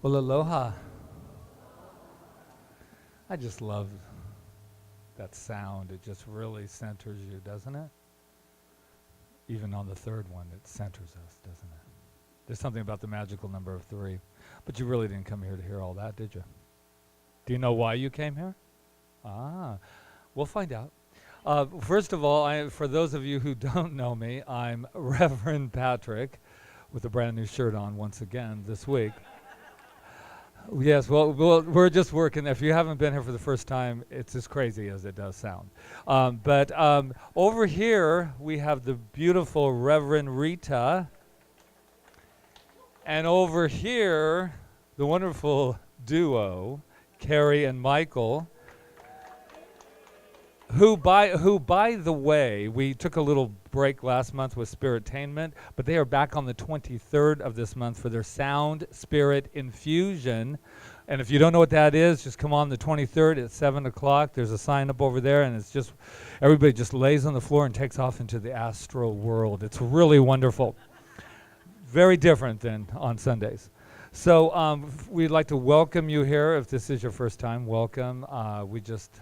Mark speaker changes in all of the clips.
Speaker 1: Well, aloha. I just love that sound. It just really centers you, doesn't it? Even on the third one, it centers us, doesn't it? There's something about the magical number of 3. But you really didn't come here to hear all that, did you? Do you know why you came here? We'll find out. First of all, for those of you who don't know me, I'm Reverend Patrick with a brand new shirt on once again this week. Yes, well, we're just working. If you haven't been here for the first time, it's as crazy as it does sound. But over here, we have the beautiful Reverend Rita. And over here, the wonderful duo, Carrie and Michael, who by the way, we took a little break last month with Spiritainment, but they are back on the 23rd of this month for their Sound Spirit Infusion. And if you don't know what that is, just come on the 23rd at 7 o'clock. There's a sign up over there, and it's just, everybody just lays on the floor and takes off into the astral world. It's really wonderful. Very different than on Sundays. So we'd like to welcome you here. If this is your first time, welcome. We just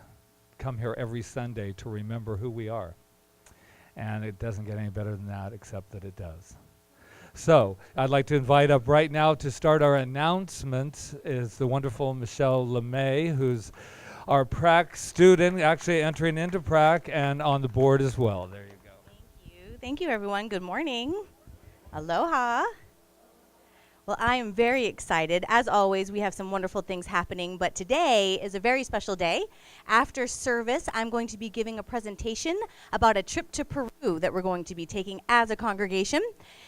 Speaker 1: come here every Sunday to remember who we are. And it doesn't get any better than that, except that it does. So I'd like to invite up right now to start our announcements is the wonderful Michelle LeMay, who's our PRAC student, actually entering into PRAC and on the board as well. There you go.
Speaker 2: Thank you. Thank you, everyone. Good morning. Aloha. Well, I am very excited. As always, we have some wonderful things happening, but today is a very special day. After service, I'm going to be giving a presentation about a trip to Peru that we're going to be taking as a congregation.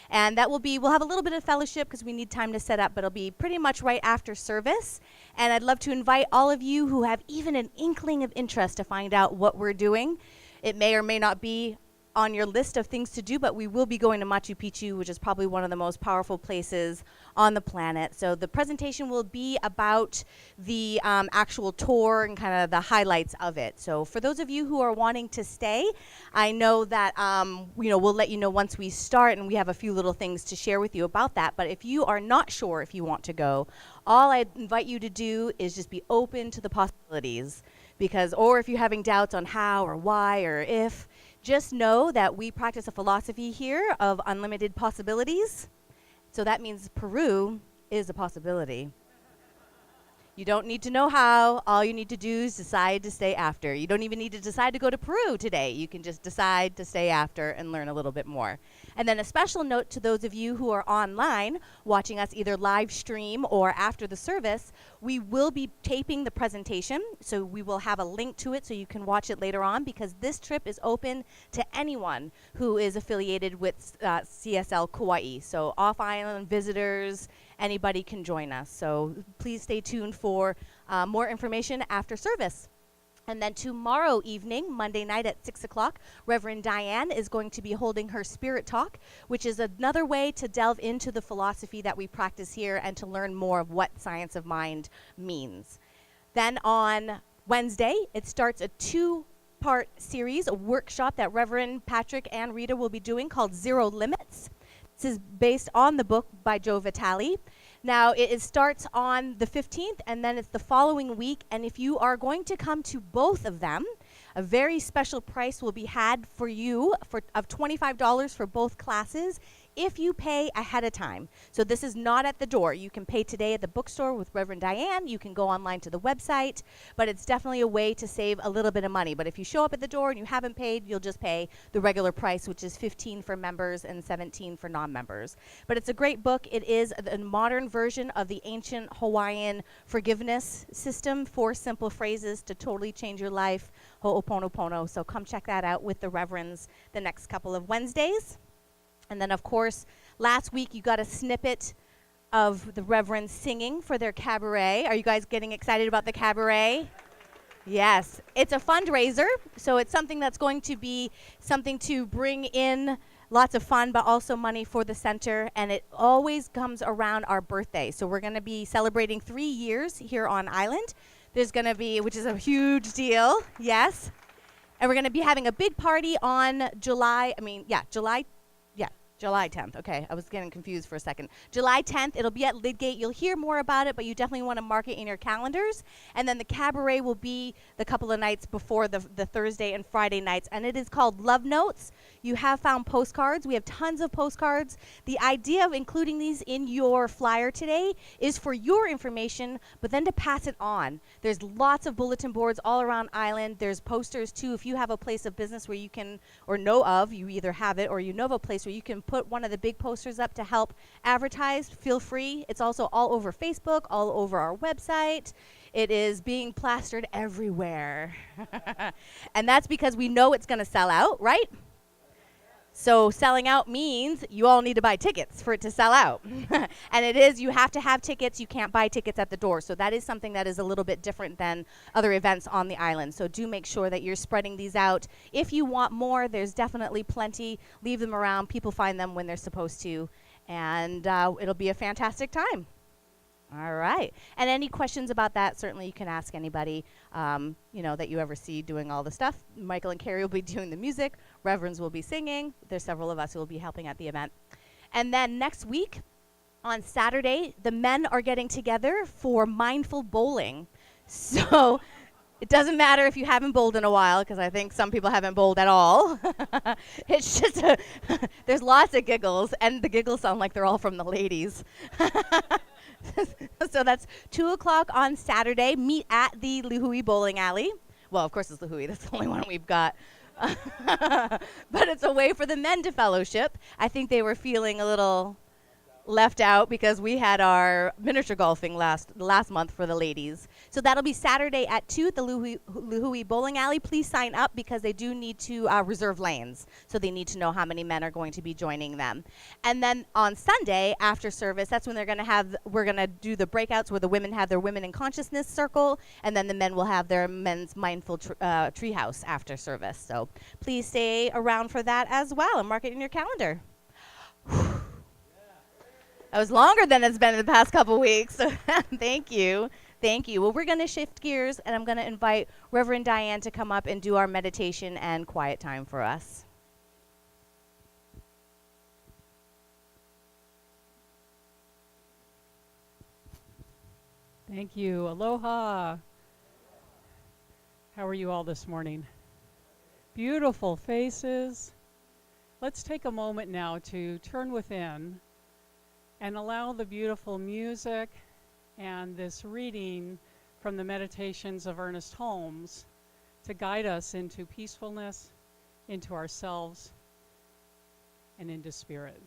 Speaker 2: And that will be, we'll have a little bit of fellowship because we need time to set up, but it'll be pretty much right after service. And I'd love to invite all of you who have even an inkling of interest to find out what we're doing. It may or may not be on your list of things to do, but we will be going to Machu Picchu, which is probably one of the most powerful places on the planet. So the presentation will be about the actual tour and kind of the highlights of it. So for those of you who are wanting to stay, I know that we'll let you know once we start, and we have a few little things to share with you about that. But if you are not sure if you want to go, all I invite you to do is just be open to the possibilities, or if you're having doubts on how or why or if, just know that we practice a philosophy here of unlimited possibilities. So that means Peru is a possibility. You don't need to know how. All you need to do is decide to stay after. You don't even need to decide to go to Peru today. You can just decide to stay after and learn a little bit more. And then a special note to those of you who are online watching us either live stream or after the service, we will be taping the presentation. So we will have a link to it so you can watch it later on, because this trip is open to anyone who is affiliated with CSL Kauai. So off-island visitors, anybody can join us. So please stay tuned for more information after service. And then tomorrow evening, Monday night at 6 o'clock, Reverend Diane is going to be holding her Spirit Talk, which is another way to delve into the philosophy that we practice here and to learn more of what science of mind means. Then on Wednesday, it starts a 2-part series, a workshop that Reverend Patrick and Rita will be doing called Zero Limits. This is based on the book by Joe Vitale. Now, it starts on the 15th, and then it's the following week. And if you are going to come to both of them, a very special price will be had for you of $25 for both classes if you pay ahead of time. So this is not at the door. You can pay today at the bookstore with Reverend Diane. You can go online to the website, but it's definitely a way to save a little bit of money. But if you show up at the door and you haven't paid, you'll just pay the regular price, which is $15 for members and $17 for non-members. But it's a great book. It is a modern version of the ancient Hawaiian forgiveness system, 4 simple phrases to totally change your life, ho'oponopono. So come check that out with the Reverends the next couple of Wednesdays. And then, of course, last week you got a snippet of the Reverends singing for their cabaret. Are you guys getting excited about the cabaret? Yes. It's a fundraiser, so it's something that's going to be something to bring in lots of fun, but also money for the center. And it always comes around our birthday. So we're going to be celebrating 3 years here on island. There's going to be, which is a huge deal, yes. And we're going to be having a big party on July July 10th. Okay, I was getting confused for a second. July 10th, it'll be at Lidgate. You'll hear more about it, but you definitely want to mark it in your calendars. And then the cabaret will be the couple of nights before the Thursday and Friday nights, and it is called Love Notes. You have found postcards. We have tons of postcards. The idea of including these in your flyer today is for your information, but then to pass it on. There's lots of bulletin boards all around Island. There's posters too. If you have a place of business where you can, or know of, you either have it or you know of a place where you can put one of the big posters up to help advertise, feel free. It's also all over Facebook, all over our website. It is being plastered everywhere. And that's because we know it's going to sell out, right? So selling out means you all need to buy tickets for it to sell out. And it is, you have to have tickets. You can't buy tickets at the door. So that is something that is a little bit different than other events on the island. So do make sure that you're spreading these out. If you want more, there's definitely plenty. Leave them around. People find them when they're supposed to. And it'll be a fantastic time. All right. And any questions about that, certainly you can ask anybody, that you ever see doing all the stuff. Michael and Carrie will be doing the music. Reverends will be singing. There's several of us who will be helping at the event. And then next week, on Saturday, the men are getting together for mindful bowling. So it doesn't matter if you haven't bowled in a while, because I think some people haven't bowled at all. It's just, there's lots of giggles, and the giggles sound like they're all from the ladies. So that's 2 o'clock on Saturday. Meet at the Luhui Bowling Alley. Well, of course it's Luhui. That's the only one we've got. But it's a way for the men to fellowship. I think they were feeling a little left out because we had our miniature golfing last month for the ladies. So that'll be Saturday at 2 at the Luhui Bowling Alley. Please sign up because they do need to reserve lanes. So they need to know how many men are going to be joining them. And then on Sunday after service, that's when we're going to do the breakouts where the women have their Women in Consciousness circle, and then the men will have their men's mindful treehouse after service. So please stay around for that as well and mark it in your calendar. That was longer than it's been in the past couple weeks. So thank you. Thank you. Well, we're going to shift gears, and I'm going to invite Reverend Diane to come up and do our meditation and quiet time for us.
Speaker 3: Thank you. Aloha. How are you all this morning? Beautiful faces. Let's take a moment now to turn within and allow the beautiful music and this reading from the Meditations of Ernest Holmes to guide us into peacefulness, into ourselves, and into spirit.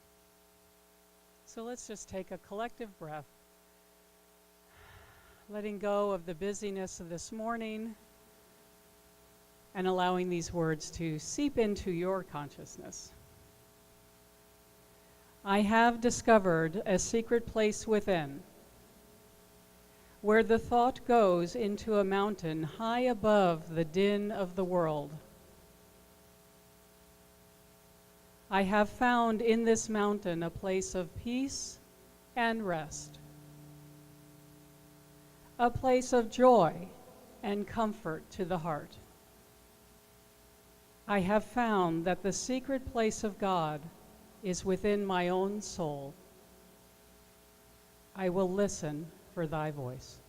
Speaker 3: So let's just take a collective breath, letting go of the busyness of this morning and allowing these words to seep into your consciousness. I have discovered a secret place within, where the thought goes into a mountain high above the din of the world. I have found in this mountain a place of peace and rest, a place of joy and comfort to the heart. I have found that the secret place of God is within my own soul. I will listen for thy voice.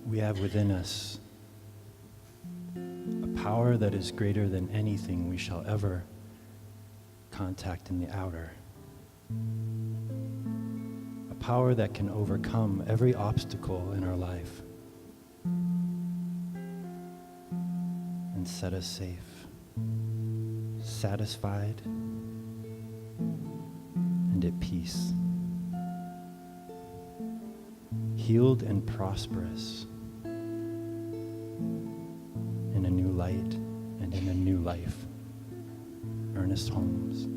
Speaker 4: We have within us a power that is greater than anything we shall ever contact in the outer. A power that can overcome every obstacle in our life and set us safe, satisfied, and at peace, healed and prosperous in a new light and in a new life. Ernest Holmes.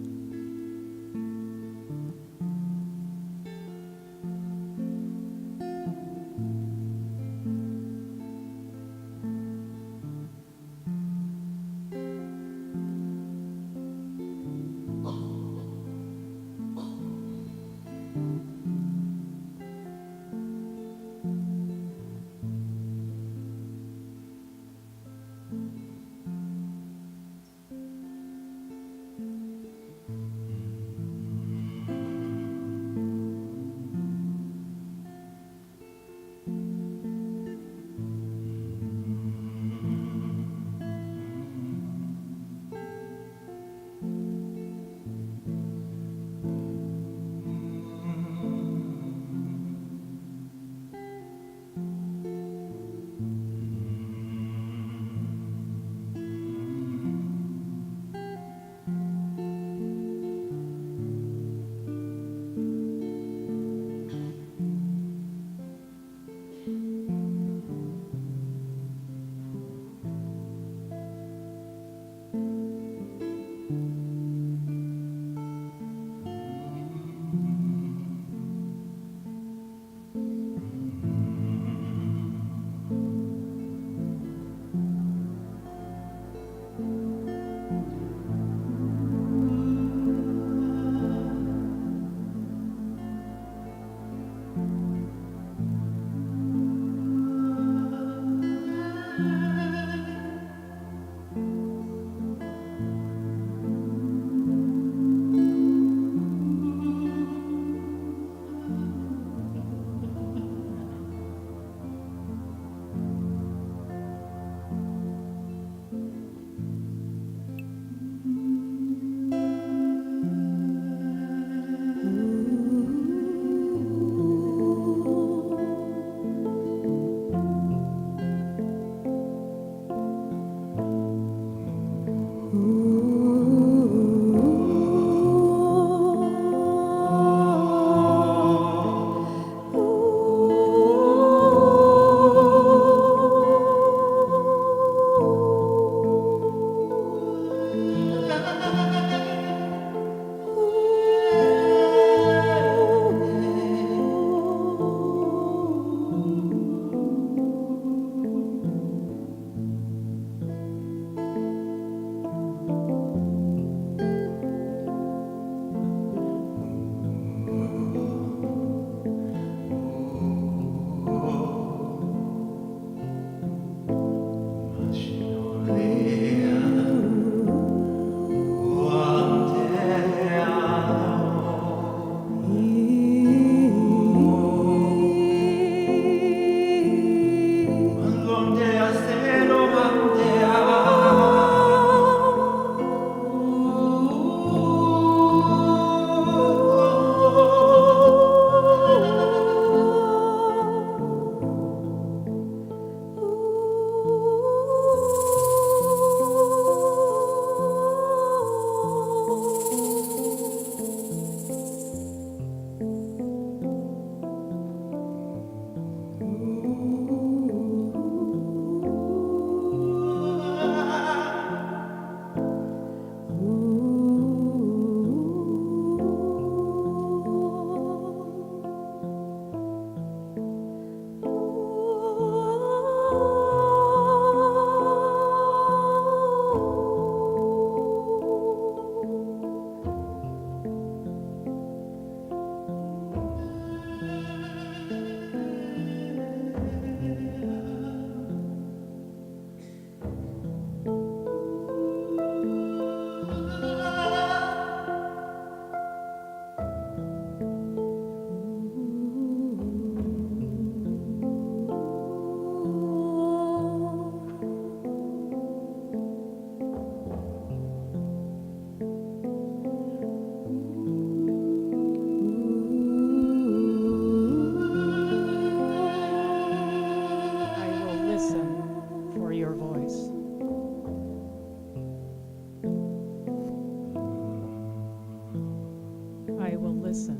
Speaker 3: listen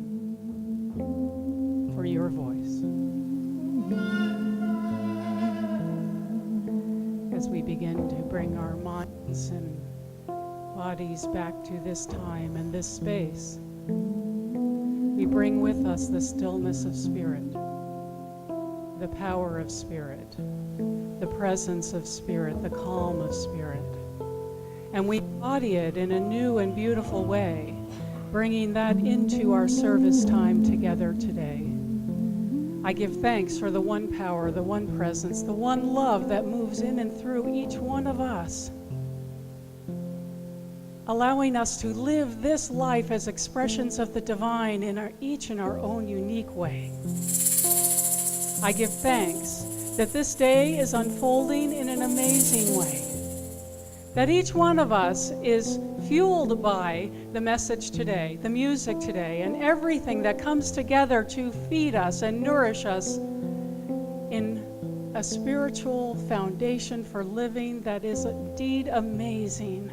Speaker 3: for your voice. As we begin to bring our minds and bodies back to this time and this space, we bring with us the stillness of spirit, the power of spirit, the presence of spirit, the calm of spirit. And we embody it in a new and beautiful way, bringing that into our service time together today. I give thanks for the one power, the one presence, the one love that moves in and through each one of us, allowing us to live this life as expressions of the divine each in our own unique way. I give thanks that this day is unfolding in an amazing way, that each one of us is fueled by the message today, the music today, and everything that comes together to feed us and nourish us in a spiritual foundation for living that is indeed amazing.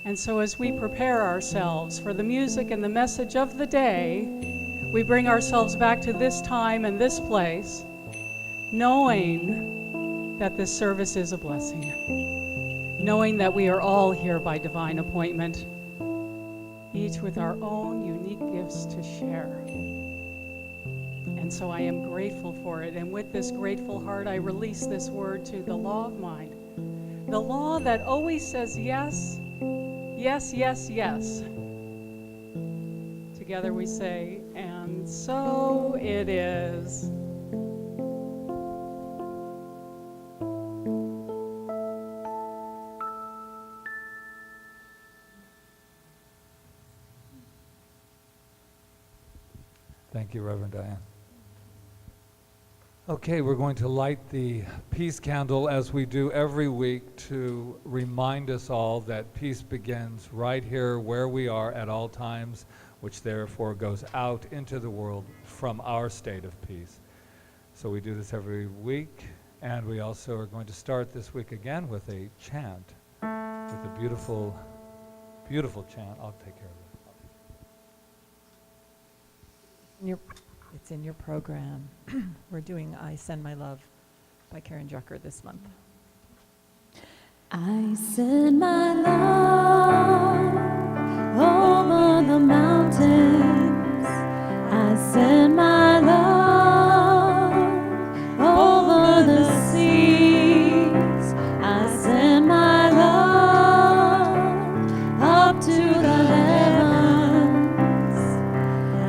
Speaker 3: And so as we prepare ourselves for the music and the message of the day, we bring ourselves back to this time and this place, knowing that this service is a blessing, knowing that we are all here by divine appointment, each with our own unique gifts to share. And so I am grateful for it. And with this grateful heart, I release this word to the law of mind, the law that always says yes, yes, yes, yes. Together we say, and so it is.
Speaker 1: Thank you, Reverend Diane. Okay, we're going to light the peace candle as we do every week to remind us all that peace begins right here where we are at all times, which therefore goes out into the world from our state of peace. So we do this every week, and we also are going to start this week again with a chant, with a beautiful, beautiful chant. I'll take care of it.
Speaker 5: It's in your program. We're doing I Send My Love by Karen Drucker this month.
Speaker 6: I send my love over the mountains. I send my love over the seas. I send my love up to the heavens,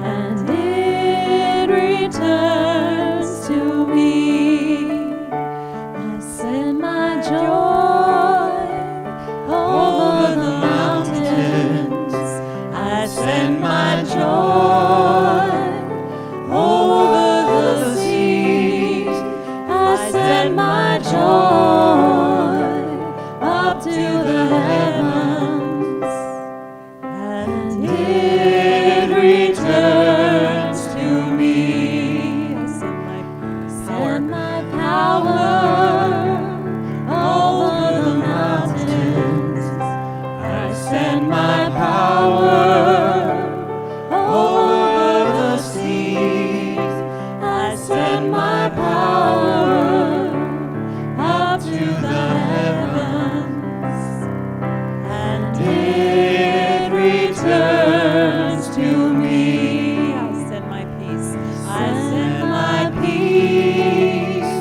Speaker 6: and it returns to me. I send my joy over the mountains. I send my joy over the seas. I send my joy up to the heavens, and it returns to me. I send my power over the mountains. I send my power over the seas. I send my power up to the heavens, and it returns to me. I send my peace. I send my peace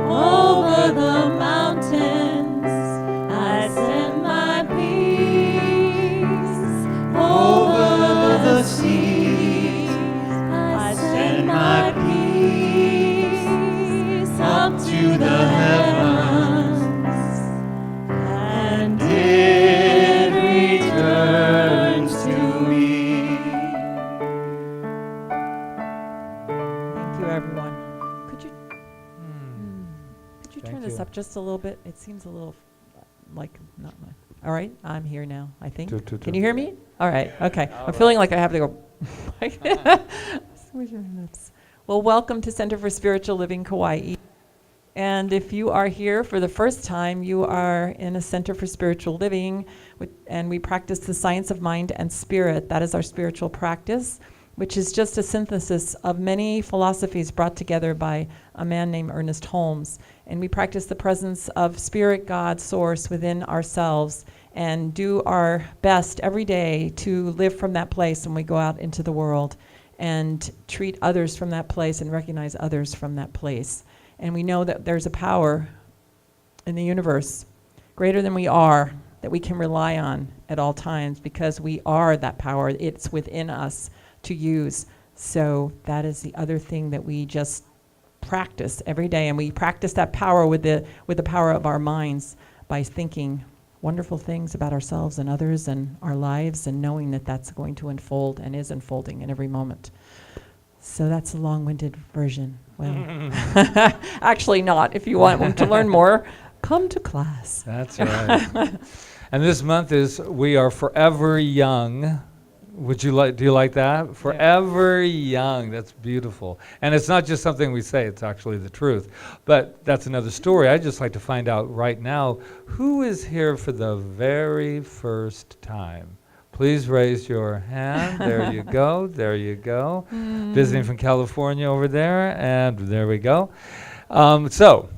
Speaker 6: over the mountains. I send my peace over the seas. I send my peace up to the heavens, and it returns to me.
Speaker 5: Thank you, everyone. Could you
Speaker 1: Thank
Speaker 5: turn this
Speaker 1: you.
Speaker 5: up just a little bit? It seems a little like not much. All right, I'm here now, I think. Can you hear me? All right, okay. I'm feeling like I have to go. With your lips. Well, welcome to Center for Spiritual Living Kauai. And if you are here for the first time, you are in a Center for Spiritual Living, and we practice the science of mind and spirit. That is our spiritual practice, which is just a synthesis of many philosophies brought together by a man named Ernest Holmes. And we practice the presence of spirit, God, source within ourselves, and do our best every day to live from that place when we go out into the world, and treat others from that place and recognize others from that place. And we know that there's a power in the universe greater than we are that we can rely on at all times, because we are that power. It's within us to use. So that is the other thing that we just practice every day. And we practice that power with the power of our minds by thinking wonderful things about ourselves and others and our lives, and knowing that that's going to unfold and is unfolding in every moment. So that's a long-winded version. Well, actually not. If you want to learn more, come to class.
Speaker 1: That's right. And this month is We Are Forever Young. Do you like that? Forever young. That's beautiful. And it's not just something we say, it's actually the truth. But that's another story. I'd just like to find out right now, who is here for the very first time? Please raise your hand. There you go. There you go. Visiting from California over there. And there we go. So,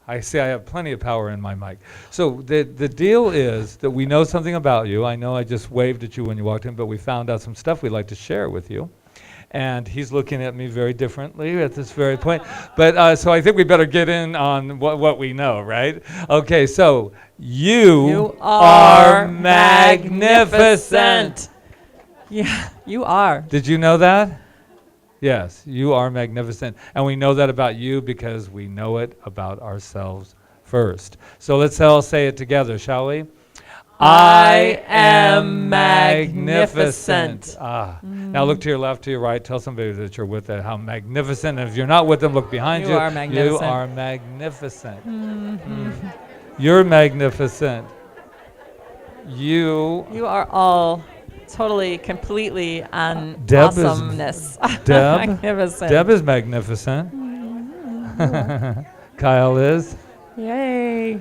Speaker 1: I see I have plenty of power in my mic. So the deal is that we know something about you. I know I just waved at you when you walked in, but we found out some stuff we'd like to share with you. And he's looking at me very differently at this very point. But so I think we better get in on what we know, right? Okay, so you are magnificent.
Speaker 5: Yeah, you are.
Speaker 1: Did you know that? Yes, you are magnificent. And we know that about you because we know it about ourselves first. So let's all say it together, shall we? I am magnificent. Now look to your left, to your right. Tell somebody that you're with it, how magnificent. And if you're not with them, look behind you.
Speaker 5: You are magnificent.
Speaker 1: You are magnificent. You're magnificent. You
Speaker 5: are all totally, completely on
Speaker 1: Deb
Speaker 5: awesomeness.
Speaker 1: Deb,
Speaker 5: Magnificent.
Speaker 1: Deb is magnificent. Kyle is.
Speaker 5: Yay.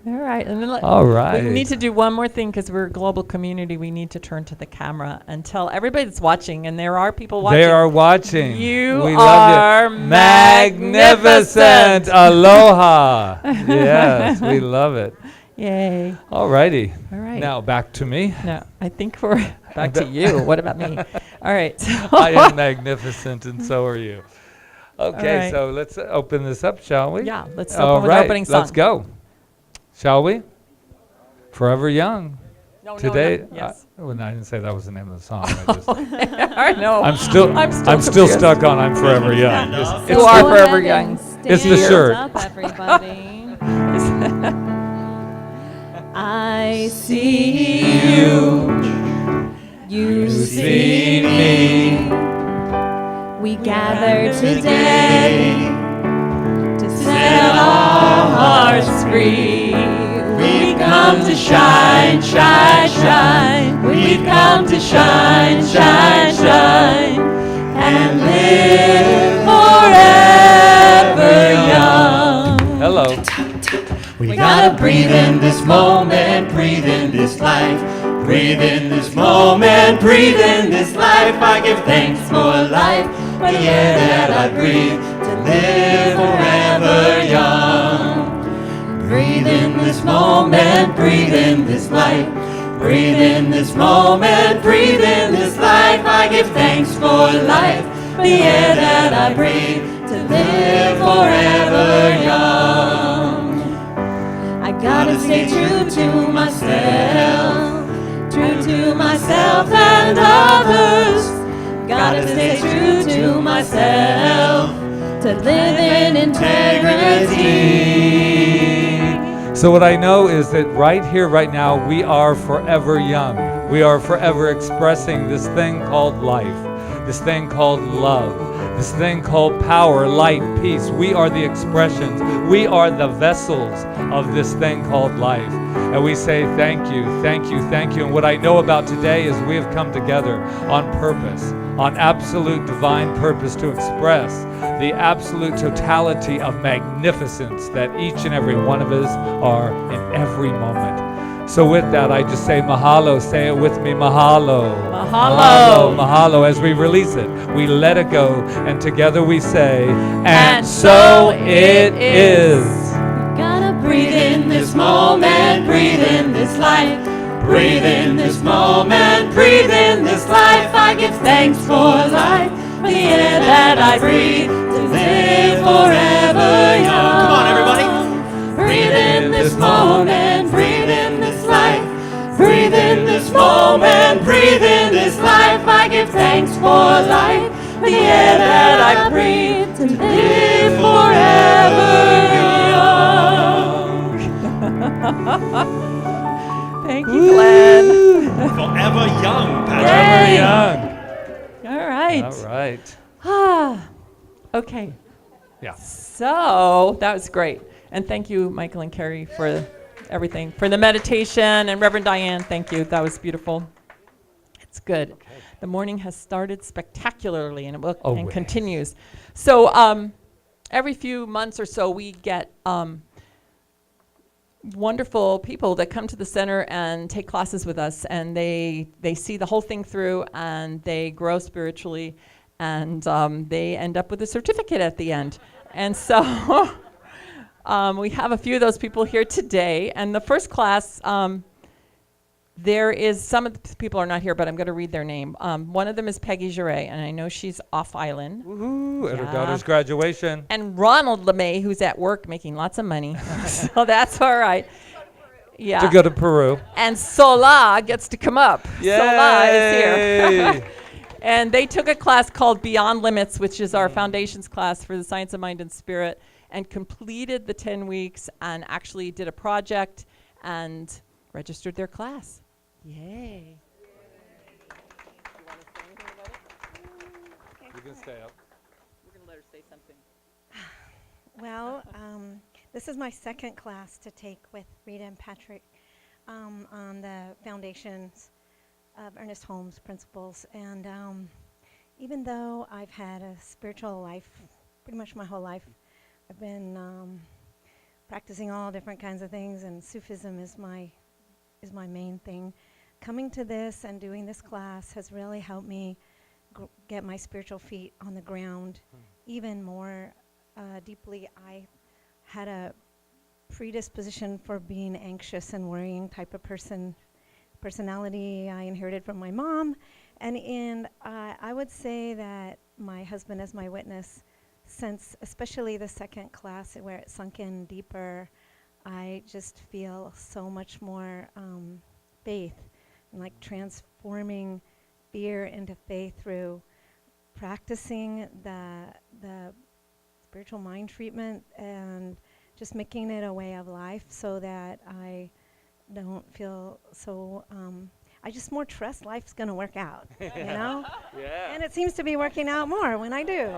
Speaker 5: All right. And then
Speaker 1: All right.
Speaker 5: we need to do one more thing, because we're a global community. We need to turn to the camera and tell everybody that's watching, and there are people watching.
Speaker 1: They are watching.
Speaker 5: You
Speaker 1: we
Speaker 5: are
Speaker 1: love you. Magnificent. Aloha. Yes, we love it.
Speaker 5: Yay.
Speaker 1: All righty.
Speaker 5: All right.
Speaker 1: Now back to me.
Speaker 5: No, I think we're back to you. What about me? All right.
Speaker 1: I am magnificent, and so are you. Okay,
Speaker 5: right.
Speaker 1: so let's open this up, shall we?
Speaker 5: Yeah, let's
Speaker 1: All
Speaker 5: open with
Speaker 1: right,
Speaker 5: the opening song.
Speaker 1: let's go. Shall we? Forever Young.
Speaker 5: No,
Speaker 1: Today,
Speaker 5: no, yes.
Speaker 1: well, I didn't say that was the name of the song. I just,
Speaker 5: I know.
Speaker 1: I'm still
Speaker 5: confused.
Speaker 1: stuck on I'm Forever Young.
Speaker 5: You are forever young.
Speaker 1: It's the shirt.
Speaker 7: Up, everybody. I see you. You see me. We gather today to set our hearts free. We've come to shine, shine, shine. We've come to shine, shine, shine. And live forever young.
Speaker 1: Hello.
Speaker 6: We gotta breathe in this moment, breathe in this life. Breathe in this moment, breathe in this life. I give thanks for life, the air that I breathe, to live forever young. Breathe in this moment, breathe in this life. Breathe in this moment, breathe in this life. I give thanks for life, the air that I breathe, to live forever young. I gotta stay true to myself, true to myself and others. Gotta stay true to myself, to live in integrity.
Speaker 1: So what I know is that right here, right now, we are forever young. We are forever expressing this thing called life, this thing called love, this thing called power, light, peace. We are the expressions. We are the vessels of this thing called life. And we say thank you, thank you, thank you. And what I know about today is we have come together on purpose, on absolute divine purpose, to express the absolute totality of magnificence that each and every one of us are in every moment. So with that, I just say mahalo. Say it with me, mahalo.
Speaker 5: Mahalo.
Speaker 1: Mahalo, mahalo. As we release it, we let it go, and together we say, and so it is.
Speaker 7: Gotta
Speaker 6: Breathe in this moment, breathe in this life. Breathe in this moment, breathe in this life. I give thanks for life, for the air that I breathe, to live forever young. Come on, everybody. Breathe in this moment, breathe in this life. Breathe in this moment, breathe in this life. I give thanks for life, for the air that I breathe, to live forever young.
Speaker 5: Thank you, Glenn.
Speaker 6: Forever young,
Speaker 5: Yay.
Speaker 1: Young.
Speaker 5: All right.
Speaker 1: All right.
Speaker 5: Okay.
Speaker 1: Yeah.
Speaker 5: So that was great. And thank you, Michael and Carrie, for everything. For the meditation, and Reverend Diane, thank you. That was beautiful. It's good. Okay. The morning has started spectacularly, and it will and continues. So every few months or so, we get wonderful people that come to the center and take classes with us, and they see the whole thing through, and they grow spiritually, and they end up with a certificate at the end. And so we have a few of those people here today. And the first class, there is, some of the people are not here, but I'm going to read their name. One of them is Peggy Giray, and I know she's off island.
Speaker 1: Woohoo, at her daughter's graduation.
Speaker 5: And Ronald LeMay, who's at work making lots of money. So that's all right. Yeah.
Speaker 1: To go to Peru.
Speaker 5: And Sola gets to come up.
Speaker 1: Yay.
Speaker 5: Sola is here. And they took a class called Beyond Limits, which is our foundations class for the science of mind and spirit, and completed the 10 weeks and actually did a project and registered their class. Yay.
Speaker 1: You can stay up.
Speaker 5: We're going to let her say something.
Speaker 8: Well, this is my second class to take with Rita and Patrick on the foundations of Ernest Holmes principles. And even though I've had a spiritual life pretty much my whole life, I've been practicing all different kinds of things, and Sufism is my main thing. Coming to this and doing this class has really helped me get my spiritual feet on the ground even more deeply. I had a predisposition for being anxious and worrying type of personality I inherited from my mom, and I would say that my husband is my witness. Since especially the second class where it sunk in deeper, I just feel so much more faith, and like transforming fear into faith through practicing the spiritual mind treatment and just making it a way of life, so that I don't feel so, I just more trust life's gonna work out, you know?
Speaker 1: Yeah.
Speaker 8: And it seems to be working out more when I do.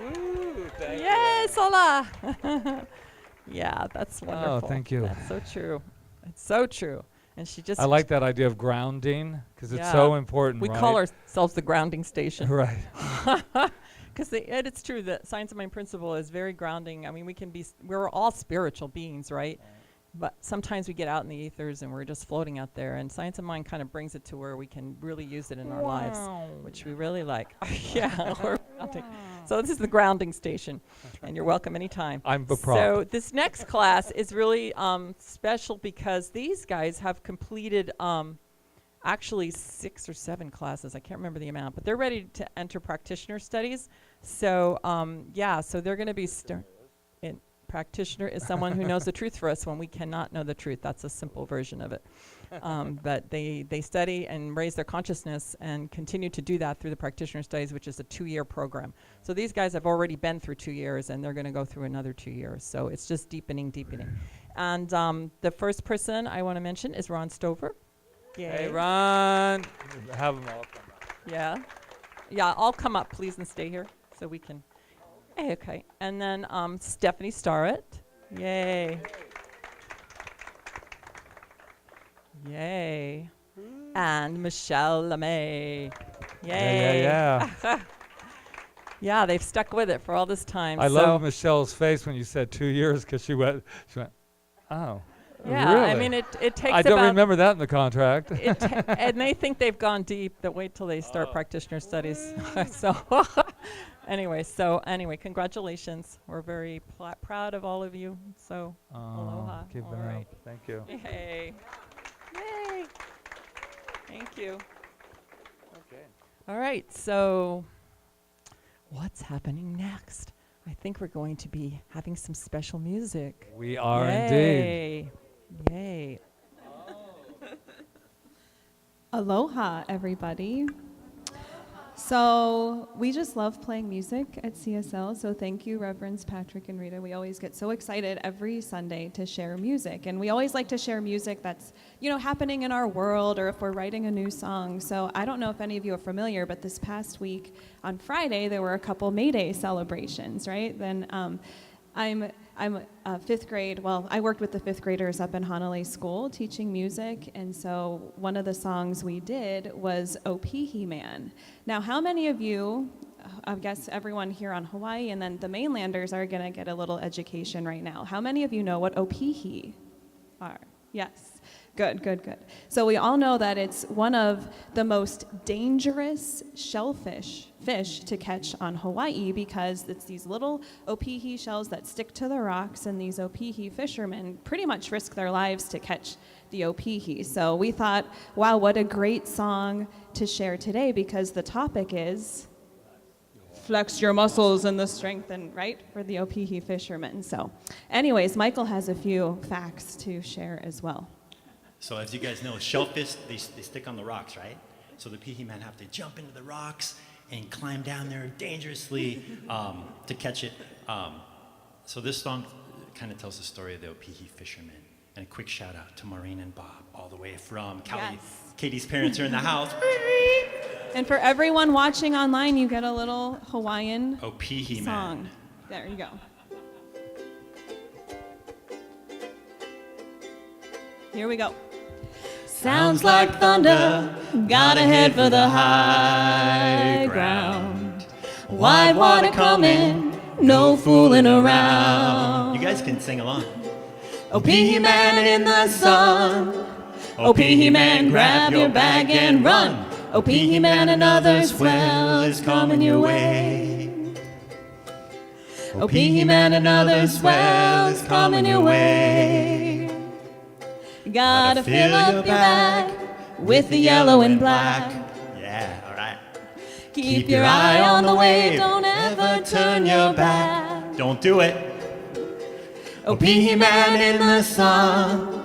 Speaker 1: Woo, thank you.
Speaker 5: Yes, hola. Yeah, that's wonderful.
Speaker 1: Oh, thank you.
Speaker 5: That's so true. It's so true. And she just...
Speaker 1: I like that idea of grounding, because it's
Speaker 5: Yeah.
Speaker 1: so important,
Speaker 5: We
Speaker 1: right?
Speaker 5: call ourselves the grounding station.
Speaker 1: Right.
Speaker 5: Because it's true, the science of mind principle is very grounding. I mean, we're all spiritual beings, right? But sometimes we get out in the ethers and we're just floating out there, and science of mind kind of brings it to where we can really use it in our lives, which we really like. Yeah, we're grounding. So this is the grounding station, and you're welcome anytime.
Speaker 1: I'm the prop.
Speaker 5: So this next class is really special because these guys have completed actually 6 or 7 classes. I can't remember the amount, but they're ready to enter practitioner studies. So so they're going to be practitioner is someone who knows the truth for us when we cannot know the truth. That's a simple version of it. But they study and raise their consciousness and continue to do that through the practitioner studies, which is a 2-year program. So these guys have already been through 2 years, and they're going to go through another 2 years. So it's just deepening. And the first person I want to mention is Ron Stover. Yay.
Speaker 1: Hey, Ron. Have them all come up.
Speaker 5: Yeah. Yeah, I'll come up, please, and stay here so we can... Okay, and then Stephanie Starrett. Yay. Yay. And Michelle LeMay. Yay.
Speaker 1: Yeah.
Speaker 5: Yeah, they've stuck with it for all this time.
Speaker 1: I
Speaker 5: so
Speaker 1: love Michelle's face when you said 2 years because she went, oh,
Speaker 5: yeah,
Speaker 1: really?
Speaker 5: I mean, it takes
Speaker 1: I don't
Speaker 5: about
Speaker 1: remember that in the contract.
Speaker 5: and they think they've gone deep, but wait till they start practitioner studies. so anyway, congratulations. We're very proud of all of you. So aloha.
Speaker 1: Keep
Speaker 5: All
Speaker 1: it
Speaker 5: right.
Speaker 1: up. Thank you.
Speaker 5: Yay. Yay. Thank you.
Speaker 1: Okay.
Speaker 5: All right, so what's happening next? I think we're going to be having some special music.
Speaker 1: We are indeed.
Speaker 5: Yay. Yay.
Speaker 7: Aloha, everybody. So we just love playing music at CSL, so thank you, Reverends Patrick and Rita. We always get so excited every Sunday to share music, and we always like to share music that's, happening in our world, or if we're writing a new song. So I don't know if any of you are familiar, but this past week on Friday, there were a couple May Day celebrations, right? Then I'm fifth grade. Well, I worked with the fifth graders up in Hanalei School teaching music, and so one of the songs we did was Opihi Man. Now, how many of you, I guess everyone here on Hawaii and then the mainlanders are going to get a little education right now. How many of you know what Opihi are? Yes. Good. So we all know that it's one of the most dangerous fish to catch on Hawaii because it's these little opihi shells that stick to the rocks, and these opihi fishermen pretty much risk their lives to catch the opihi. So we thought, wow, what a great song to share today, because the topic is flex your muscles and the strength, and right, for the opihi fishermen. So anyways, Michael has a few facts to share as well.
Speaker 6: So as you guys know, shellfish, they stick on the rocks, right? So the pihi men have to jump into the rocks and climb down there dangerously to catch it. So this song kind of tells the story of the opihi fishermen. And a quick shout out to Maureen and Bob, all the way from Kaua'i.
Speaker 7: Yes.
Speaker 6: Katie's parents are in the house.
Speaker 7: And for everyone watching online, you get a little Hawaiian
Speaker 6: Opihi
Speaker 7: song.
Speaker 6: man.
Speaker 7: There you go. Here we go.
Speaker 6: Sounds like thunder, got to head for the high ground. Wide water coming, no fooling around. You guys can sing along. Opihi man in the sun. Opihi man, grab your bag and run. Opihi man, another swell is coming your way. Opihi man, another swell is coming your way.
Speaker 7: Gotta fill up your bag
Speaker 6: with the yellow and black. Yeah, all right. Keep your eye on the wave.
Speaker 7: Don't ever turn your back.
Speaker 6: Don't do it. Opihi man in the sun.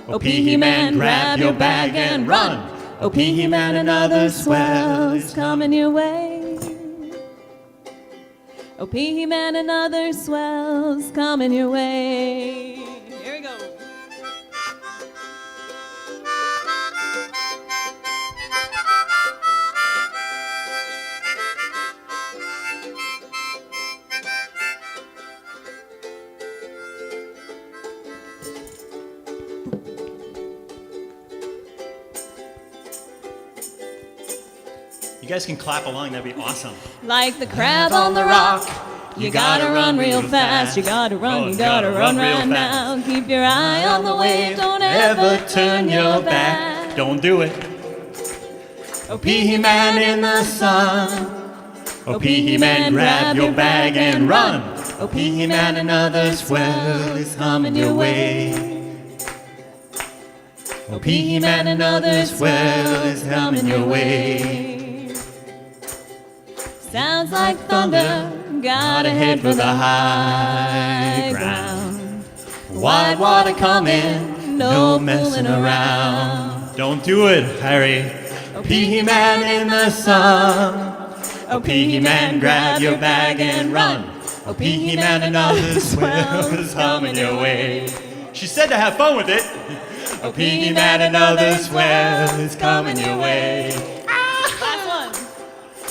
Speaker 6: Opihi man, grab your bag and run. Opihi man, another swell is coming your way.
Speaker 7: Opihi man, another swell's coming your way. Here we go.
Speaker 6: You guys can clap along, that'd be awesome.
Speaker 7: Like the crab on the rock, you gotta run real fast. You gotta run, you gotta run right now. Keep your eye on the wave, don't ever turn your back.
Speaker 6: Don't do it. Opihi man in the sun. Opihi man, grab your bag and run. Opihi man, another swell is coming your way. Opihi man, another swell is coming your way.
Speaker 7: Sounds like thunder, gotta head for the high ground.
Speaker 6: Wide water coming, no messing around. Don't do it, Harry. Opihi man in the sun. Opihi man, grab your bag and run. Opihi man, another swell is coming your way. She said to have fun with it. Opihi man, another swell is coming your way.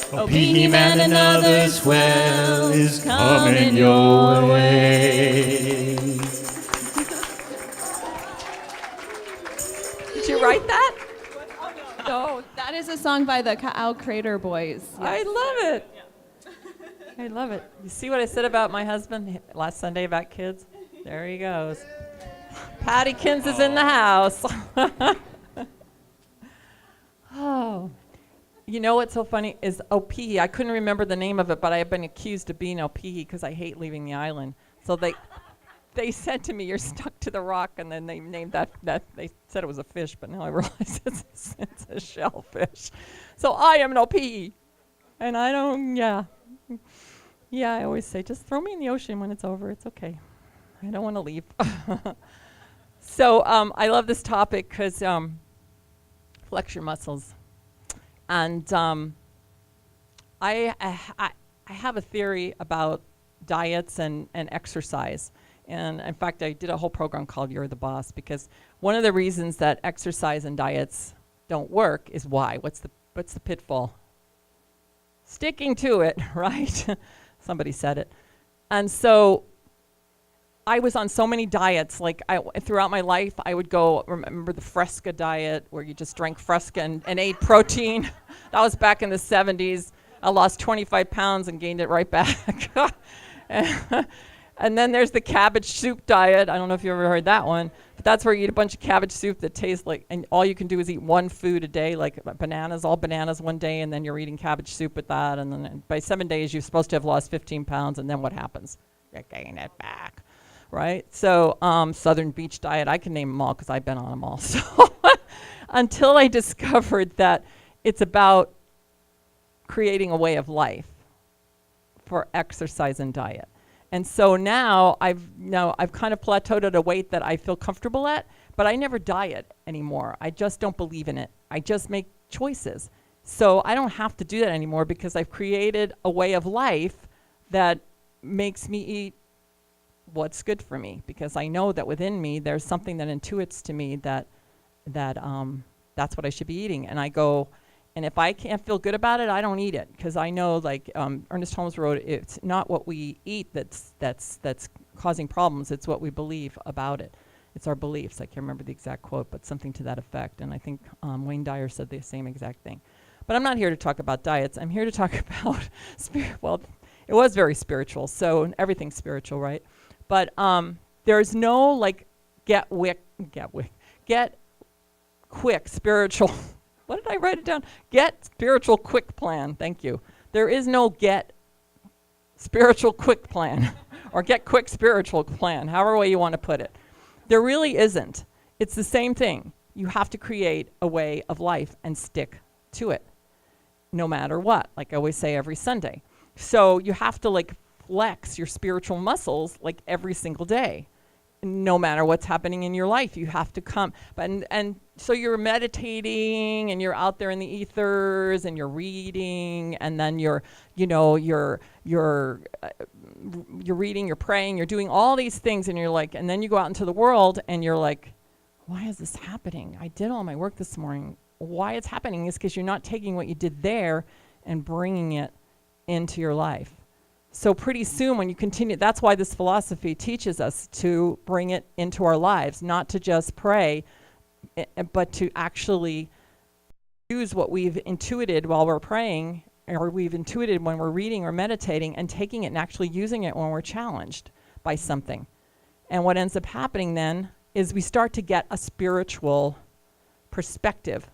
Speaker 6: Opihi man, another swell is coming your way.
Speaker 5: Did you write that? No.
Speaker 7: That is a song by the Kaua'i Crater Boys.
Speaker 5: I love it. I love it. You see what I said about my husband last Sunday about kids? There he goes. Pattykins is in the house. Oh. You know what's so funny is Opihi. I couldn't remember the name of it, but I have been accused of being Opihi because I hate leaving the island. So they said to me, "You're stuck to the rock," and then they named that they said it was a fish, but now I realize it's a shellfish. So I am an Opihi. And I don't, yeah, I always say, just throw me in the ocean when it's over. It's okay. I don't want to leave. So I love this topic because flex your muscles. And I have a theory about diets and exercise. And in fact, I did a whole program called You're the Boss, because one of the reasons that exercise and diets don't work is why? What's the pitfall? Sticking to it, right? Somebody said it. And so I was on so many diets. Like throughout my life, I would go, remember the Fresca diet where you just drank Fresca and ate protein. That was back in the 70s. I lost 25 pounds and gained it right back. And then there's the cabbage soup diet. I don't know if you ever heard that one, but that's where you eat a bunch of cabbage soup that tastes like, and all you can do is eat one food a day, like bananas, all bananas one day, and then you're eating cabbage soup with that, and then by 7 days you're supposed to have lost 15 pounds, and then what happens? You gain it back, right? So Southern Beach diet, I can name them all because I've been on them all. So until I discovered that it's about creating a way of life for exercise and diet. And so now I've kind of plateaued at a weight that I feel comfortable at, but I never diet anymore. I just don't believe in it. I just make choices. So I don't have to do that anymore because I've created a way of life that makes me eat what's good for me, because I know that within me there's something that intuits to me that that's what I should be eating. And I go, and if I can't feel good about it, I don't eat it, because I know, like Ernest Holmes wrote, it's not what we eat that's causing problems. It's what we believe about it. It's our beliefs. I can't remember the exact quote, but something to that effect. And I think Wayne Dyer said the same exact thing. But I'm not here to talk about diets. I'm here to talk about well, it was very spiritual, so everything's spiritual, right? But there's no like get quick spiritual. What did I write it down? Get spiritual quick plan. Thank you. There is no get spiritual quick plan or get quick spiritual plan, however way you want to put it. There really isn't. It's the same thing. You have to create a way of life and stick to it, no matter what, like I always say every Sunday. So you have to like flex your spiritual muscles like every single day. No matter what's happening in your life, you have to come. And so you're meditating and you're out there in the ethers and you're reading, and then you're reading, you're praying, you're doing all these things, and you're like, and then you go out into the world and you're like, why is this happening? I did all my work this morning. Why it's happening is because you're not taking what you did there and bringing it into your life. So pretty soon when you continue, that's why this philosophy teaches us to bring it into our lives, not to just pray, but to actually use what we've intuited while we're praying, or we've intuited when we're reading or meditating, and taking it and actually using it when we're challenged by something. And what ends up happening then is we start to get a spiritual perspective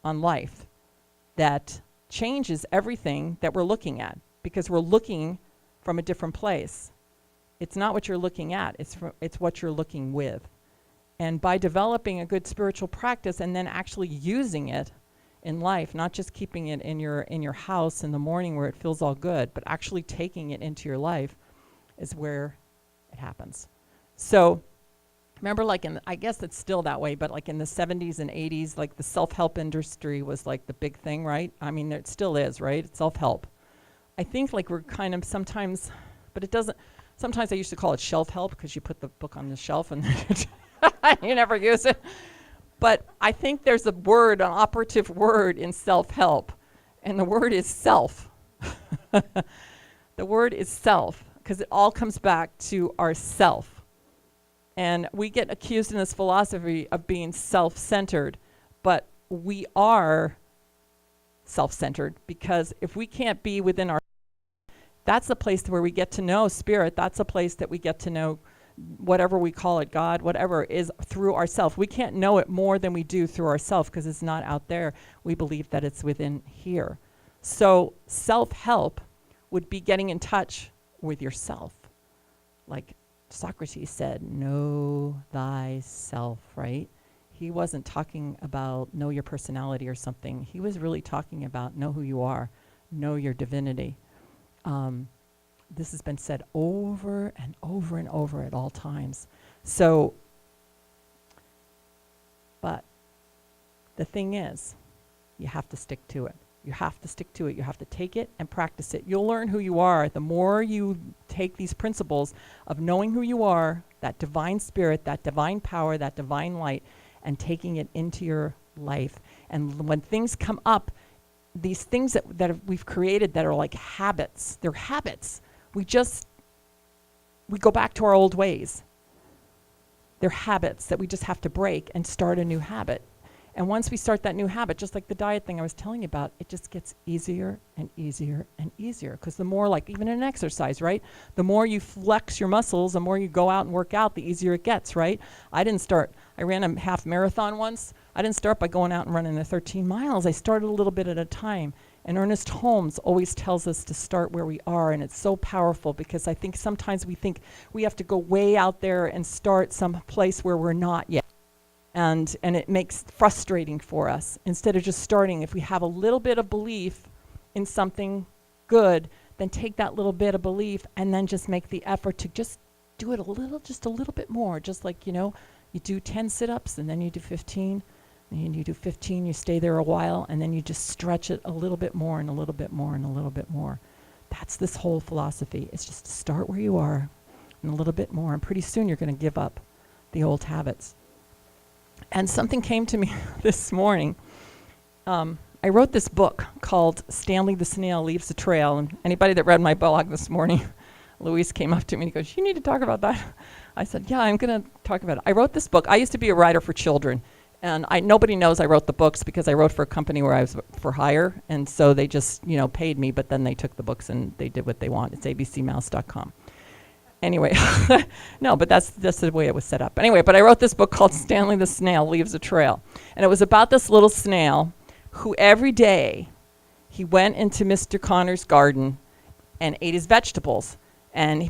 Speaker 5: on life that changes everything that we're looking at, because we're looking from a different place. It's not what you're looking at, it's what you're looking with. And by developing a good spiritual practice and then actually using it in life, not just keeping it in your house in the morning where it feels all good, but actually taking it into your life, is where it happens. So remember, like I guess it's still that way, but like in the 70s and 80s, like the self-help industry was like the big thing, right? I mean, it still is, right? It's self-help. I think like we're kind of sometimes, but it doesn't, sometimes I used to call it shelf help, because you put the book on the shelf and you never use it. But I think there's an operative word in self-help, and the word is self. The word is self, because it all comes back to our self. And we get accused in this philosophy of being self-centered, but we are self-centered, because if we can't be within our That's the place where we get to know spirit. That's a place that we get to know whatever we call it, God, whatever, is through ourselves. We can't know it more than we do through ourselves because it's not out there. We believe that it's within here. So self-help would be getting in touch with yourself. Like Socrates said, know thyself, right? He wasn't talking about know your personality or something. He was really talking about know who you are, know your divinity. This has been said over and over and over at all times. So, but the thing is, you have to stick to it. You have to stick to it. You have to take it and practice it. You'll learn who you are. The more you take these principles of knowing who you are, that divine spirit, that divine power, that divine light, and taking it into your life. And when things come up, these things that we've created that are like habits, they're habits. We go back to our old ways. They're habits that we just have to break and start a new habit. And once we start that new habit, just like the diet thing I was telling you about, it just gets easier and easier and easier. Because the more, like even in exercise, right? The more you flex your muscles, the more you go out and work out, the easier it gets, right? I ran a half marathon once. I didn't start by going out and running the 13 miles. I started a little bit at a time. And Ernest Holmes always tells us to start where we are, and it's so powerful because I think sometimes we think we have to go way out there and start some place where we're not yet. And it makes frustrating for us. Instead of just starting, if we have a little bit of belief in something good, then take that little bit of belief and then just make the effort to just do it just a little bit more. Just like, you do 10 sit-ups and then you do 15. And you do 15, you stay there a while, and then you just stretch it a little bit more and a little bit more and a little bit more. That's this whole philosophy. It's just to start where you are and a little bit more, and pretty soon you're going to give up the old habits. And something came to me this morning. I wrote this book called Stanley the Snail Leaves a Trail, and anybody that read my blog this morning, Luis came up to me and he goes, "You need to talk about that." I said, "Yeah, I'm going to talk about it." I wrote this book. I used to be a writer for children. And nobody knows I wrote the books because I wrote for a company where I was for hire. And so they just, paid me, but then they took the books and they did what they want. It's abcmouse.com. Anyway, no, but that's the way it was set up. Anyway, but I wrote this book called Stanley the Snail Leaves a Trail. And it was about this little snail who every day he went into Mr. Connor's garden and ate his vegetables. And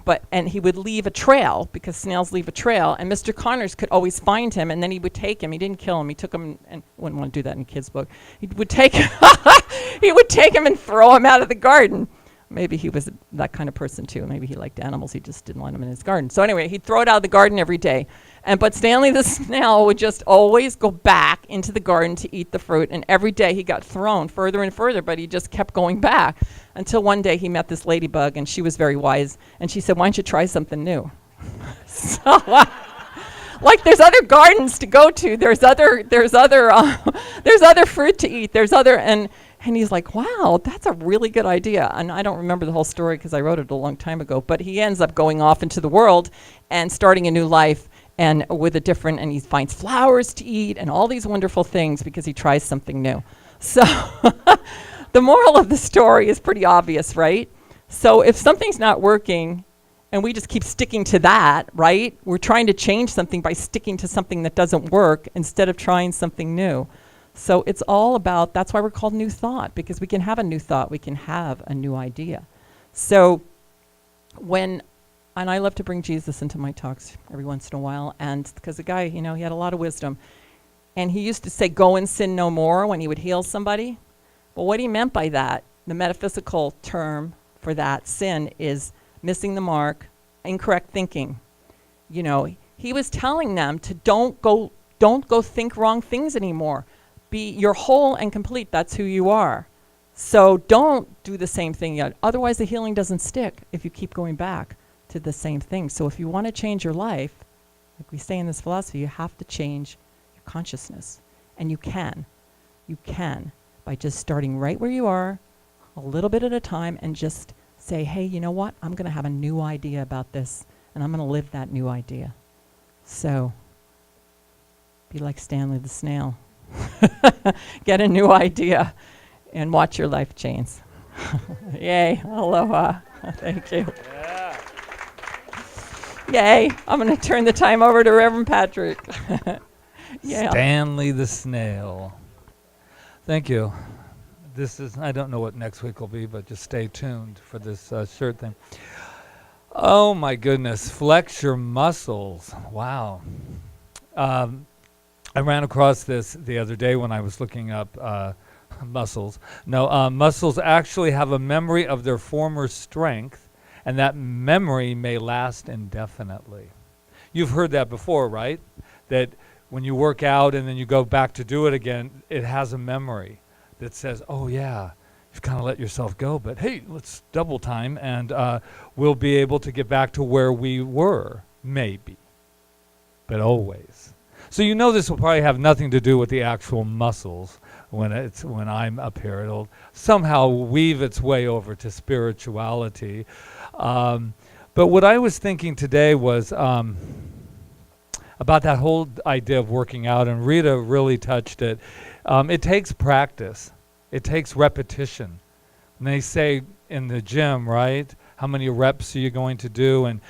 Speaker 5: he would leave a trail because snails leave a trail, and Mr. Connors could always find him, and then he would take him. He didn't kill him. He took him, and wouldn't want to do that in a kid's book. He would take him and throw him out of the garden. Maybe he was that kind of person too. Maybe he liked animals. He just didn't want them in his garden. So anyway, he'd throw it out of the garden every day. But Stanley the snail would just always go back into the garden to eat the fruit. And every day he got thrown further and further, but he just kept going back until one day he met this ladybug, and she was very wise. And she said, "Why don't you try something new?" So like there's other gardens to go to. There's other fruit to eat. And he's like, "Wow, that's a really good idea." And I don't remember the whole story because I wrote it a long time ago. But he ends up going off into the world and starting a new life and and he finds flowers to eat and all these wonderful things because he tries something new. So the moral of the story is pretty obvious, right? So if something's not working and we just keep sticking to that, right? We're trying to change something by sticking to something that doesn't work instead of trying something new. So it's all about, that's why we're called New Thought, because we can have a new thought, we can have a new idea. So and I love to bring Jesus into my talks every once in a while, and because the guy, he had a lot of wisdom. And he used to say, "Go and sin no more," when he would heal somebody. Well, what he meant by that, the metaphysical term for that sin, is missing the mark, incorrect thinking. He was telling them to don't go think wrong things anymore. You're whole and complete. That's who you are. So don't do the same thing yet. Otherwise, the healing doesn't stick if you keep going back to the same thing. So if you want to change your life, like we say in this philosophy, you have to change your consciousness. And you can. You can by just starting right where you are, a little bit at a time, and just say, "Hey, you know what? I'm going to have a new idea about this, and I'm going to live that new idea." So be like Stanley the snail. Get a new idea and watch your life change. Yay. Aloha. Thank you. Yay. I'm going to turn the time over to Reverend Patrick. Yeah.
Speaker 1: Stanley the Snail. Thank you. This is, I don't know what next week will be, but just stay tuned for this shirt thing. Oh my goodness, flex your muscles. Wow. I ran across this the other day when I was looking up muscles. No, muscles actually have a memory of their former strength, and that memory may last indefinitely. You've heard that before, right? That when you work out and then you go back to do it again, it has a memory that says, oh yeah, you've kind of let yourself go, but hey, let's double time and we'll be able to get back to where we were, maybe, but always. So you know this will probably have nothing to do with the actual muscles when I'm up here. It'll somehow weave its way over to spirituality. But what I was thinking today was about that whole idea of working out, and Rita really touched it. It takes practice. It takes repetition. And they say in the gym, right, how many reps are you going to do? And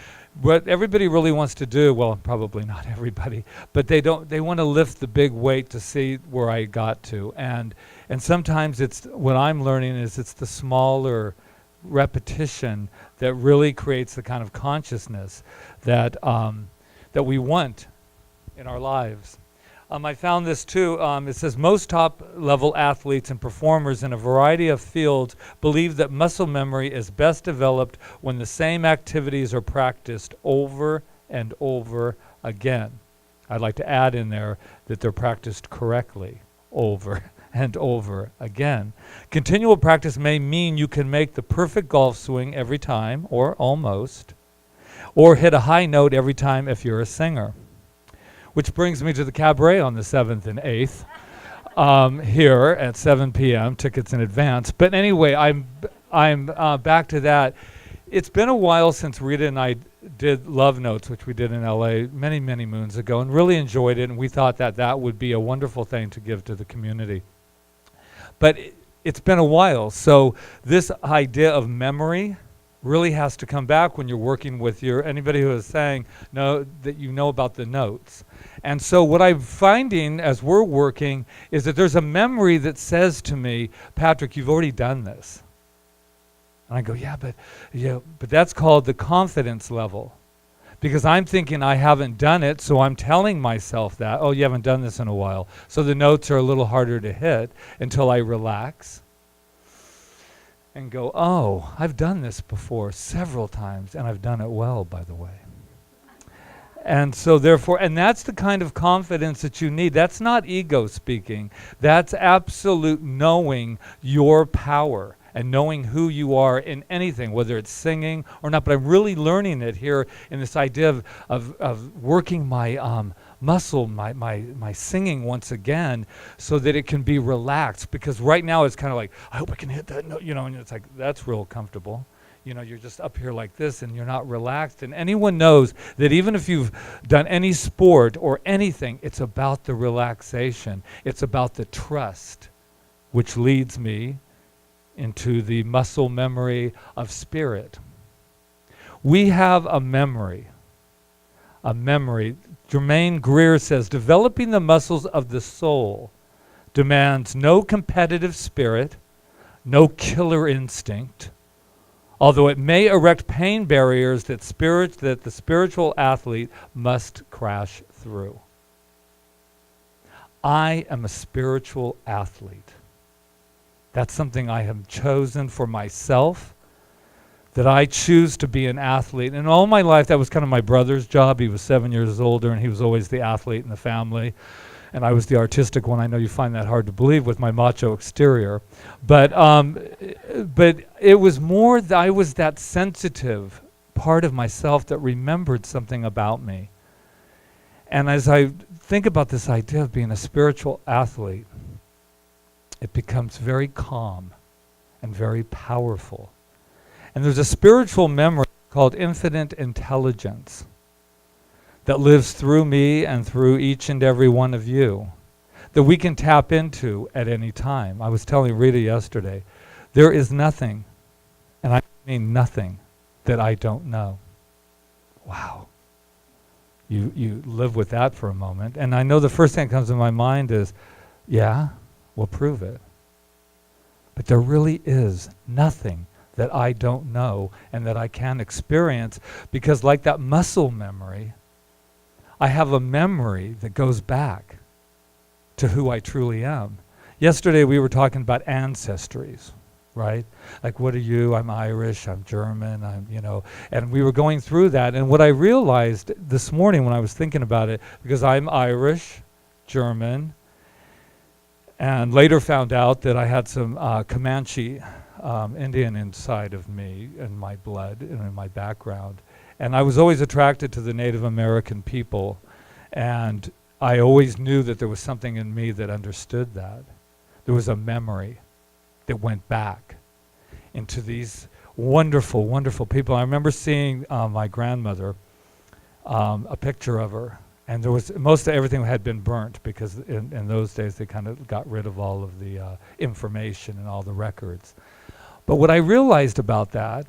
Speaker 1: what everybody really wants to do, well, probably not everybody, but they want to lift the big weight to see where I got to. And sometimes it's, what I'm learning is it's the smaller repetition that really creates the kind of consciousness that we want in our lives. I found this too. It says most top-level athletes and performers in a variety of fields believe that muscle memory is best developed when the same activities are practiced over and over again. I'd like to add in there that they're practiced correctly over and over again. Continual practice may mean you can make the perfect golf swing every time, or almost, or hit a high note every time if you're a singer. Which brings me to the cabaret on the 7th and 8th here at 7 p.m. Tickets in advance. But anyway, I'm back to that. It's been a while since Rita and I did Love Notes, which we did in L.A. many, many moons ago, and really enjoyed it. And we thought that that would be a wonderful thing to give to the community. But it's been a while, so this idea of memory really has to come back when you're working with anybody who is saying that you know about the notes. And so what I'm finding as we're working is that there's a memory that says to me, Patrick, you've already done this. And I go, but that's called the confidence level. Because I'm thinking I haven't done it, so I'm telling myself that, oh, you haven't done this in a while. So the notes are a little harder to hit until I relax and go, oh, I've done this before several times, and I've done it well, by the way. And so therefore, and that's the kind of confidence that you need. That's not ego speaking. That's absolute knowing your power and knowing who you are in anything, whether it's singing or not. But I'm really learning it here in this idea of working my muscle, my singing once again, so that it can be relaxed. Because right now it's kind of like, I hope I can hit that note, and it's like, that's real comfortable. You're just up here like this and you're not relaxed. And anyone knows that even if you've done any sport or anything, it's about the relaxation. It's about the trust, which leads me into the muscle memory of spirit. We have a memory. Jermaine Greer says, developing the muscles of the soul demands no competitive spirit, no killer instinct, although it may erect pain barriers that the spiritual athlete must crash through. I am a spiritual athlete. That's something I have chosen for myself, that I choose to be an athlete. And all my life, that was kind of my brother's job. He was 7 years older, and he was always the athlete in the family. And I was the artistic one. I know you find that hard to believe with my macho exterior. But it was more that I was that sensitive part of myself that remembered something about me. And as I think about this idea of being a spiritual athlete, it becomes very calm and very powerful. And there's a spiritual memory called infinite intelligence that lives through me and through each and every one of you that we can tap into at any time. I was telling Rita yesterday, there is nothing, and I mean nothing, that I don't know. Wow. You live with that for a moment. And I know the first thing that comes to my mind is, yeah, we'll prove it. But there really is nothing that I don't know and that I can experience, because like that muscle memory, I have a memory that goes back to who I truly am. Yesterday we were talking about ancestries, right? Like, what are you? I'm Irish, I'm German, and we were going through that. And what I realized this morning when I was thinking about it, because I'm Irish, German, and later found out that I had some Comanche Indian inside of me, in my blood and in my background. And I was always attracted to the Native American people, and I always knew that there was something in me that understood that. There was a memory that went back into these wonderful, wonderful people. I remember seeing my grandmother, a picture of her, and there was most of everything had been burnt, because in those days they kind of got rid of all of the information and all the records. But what I realized about that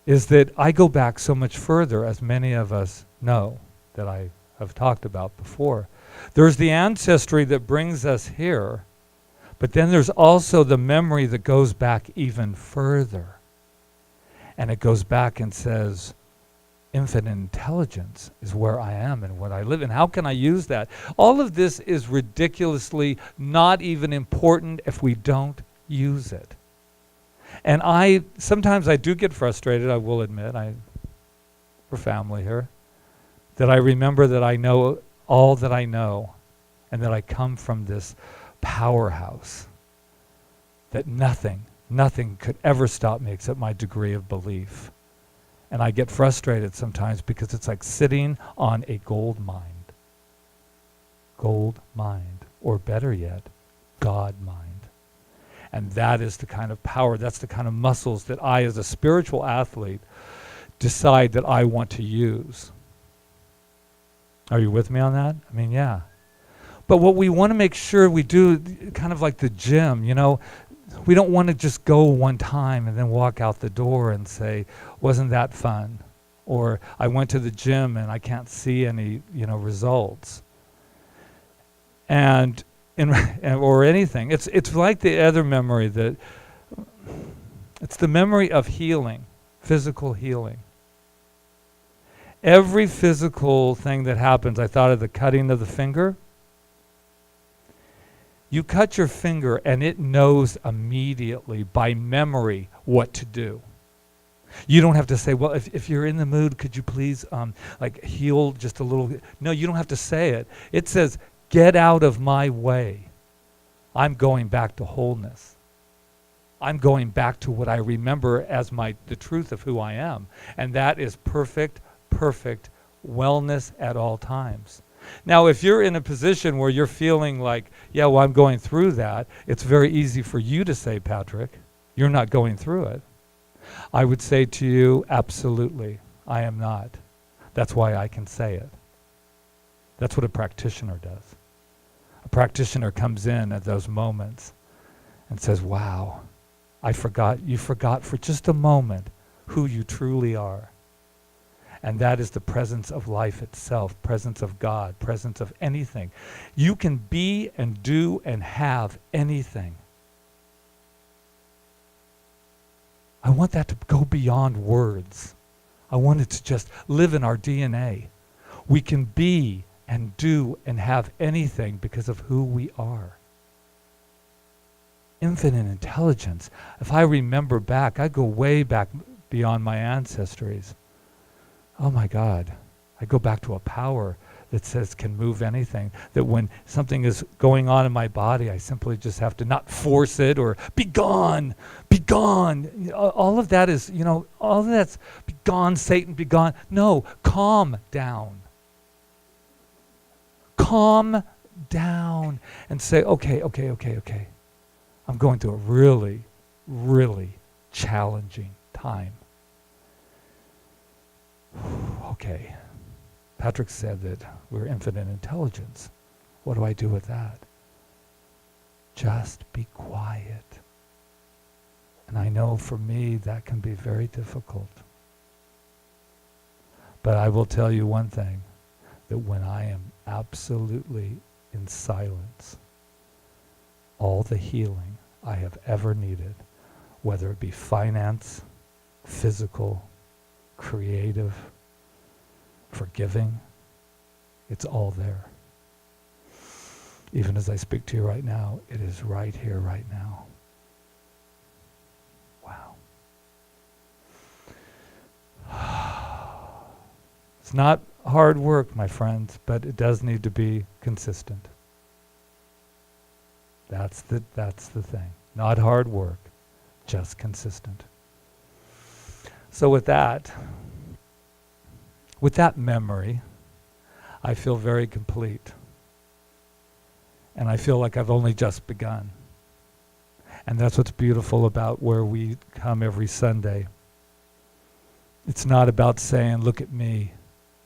Speaker 1: is that I go back so much further, as many of us know, that I have talked about before. There's the ancestry that brings us here, but then there's also the memory that goes back even further. And it goes back and says, infinite intelligence is where I am and what I live in. How can I use that? All of this is ridiculously not even important if we don't use it. And sometimes I do get frustrated, I will admit, we're family here, that I remember that I know all that I know, and that I come from this powerhouse, that nothing could ever stop me except my degree of belief. And I get frustrated sometimes because it's like sitting on a gold mine. Gold mine, or better yet, God mind. And that is the kind of power, that's the kind of muscles that I, as a spiritual athlete, decide that I want to use. Are you with me on that? I mean, yeah. But what we want to make sure we do, kind of like the gym, we don't want to just go one time and then walk out the door and say, wasn't that fun? Or I went to the gym and I can't see any, results. Or anything. It's like the other memory it's the memory of healing, physical healing. Every physical thing that happens, I thought of the cutting of the finger. You cut your finger and it knows immediately by memory what to do. You don't have to say, well, if you're in the mood, could you please heal just a little bit? No, you don't have to say it. It says, get out of my way. I'm going back to wholeness. I'm going back to what I remember as the truth of who I am. And that is perfect wellness at all times. Now, if you're in a position where you're feeling like, yeah, well, I'm going through that, it's very easy for you to say, Patrick, you're not going through it. I would say to you, absolutely, I am not. That's why I can say it. That's what a practitioner does. A practitioner comes in at those moments and says, wow, you forgot for just a moment who you truly are. And that is the presence of life itself, presence of God, presence of anything. You can be and do and have anything. I want that to go beyond words. I want it to just live in our DNA. We can be and do and have anything because of who we are. Infinite intelligence. If I remember back, I go way back beyond my ancestries. Oh my God, I go back to a power that says can move anything. That when something is going on in my body, I simply just have to not force it or be gone, be gone. All of that is, all of that's be gone, Satan, be gone. No, calm down. Calm down and say, okay. I'm going through a really, really challenging time. Okay, Patrick said that we're infinite intelligence. What do I do with that? Just be quiet. And I know for me that can be very difficult. But I will tell you one thing, that when I am absolutely in silence, all the healing I have ever needed, whether it be finance, physical, creative, forgiving, it's all there. Even as I speak to you right now, it is right here, right now. Wow. It's not hard work, my friends, but it does need to be consistent. That's the thing. Not hard work, just consistent. So with that memory, I feel very complete. And I feel like I've only just begun. And that's what's beautiful about where we come every Sunday. It's not about saying, look at me,